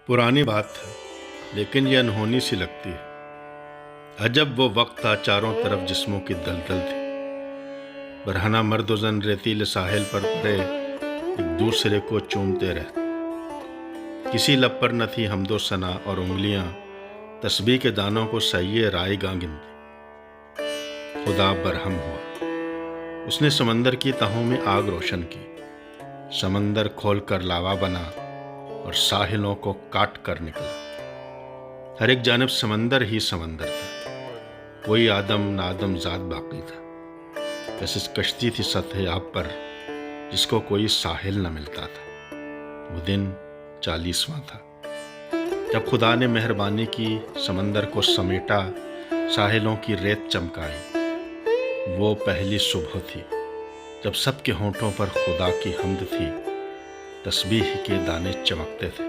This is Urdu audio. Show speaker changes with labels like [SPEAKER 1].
[SPEAKER 1] پرانی بات ہے لیکن یہ انہونی سی لگتی ہے۔ عجب وہ وقت تھا، چاروں طرف جسموں کی دلدل تھی، برہنہ مرد و زن ریتیلے ساحل پر پڑے ایک دوسرے کو چومتے رہتے، کسی لب پر نہ تھی حمد و ثنا اور انگلیاں تسبیح کے دانوں کو صحیح رائے گاں گنتی۔ خدا برہم ہوا، اس نے سمندر کی تہوں میں آگ روشن کی، سمندر کھول کر لاوا بنا اور ساحلوں کو کاٹ کر نکلا۔ ہر ایک جانب سمندر ہی سمندر تھا، کوئی آدم نہ آدم ذات باقی تھا، بس اس کشتی تھی سطح آب پر جس کو کوئی ساحل نہ ملتا تھا۔ وہ دن 40واں تھا جب خدا نے مہربانی کی، سمندر کو سمیٹا، ساحلوں کی ریت چمکائی۔ وہ پہلی صبح تھی جب سب کے ہونٹوں پر خدا کی حمد تھی، تسبیح کے دانے چمکتے تھے۔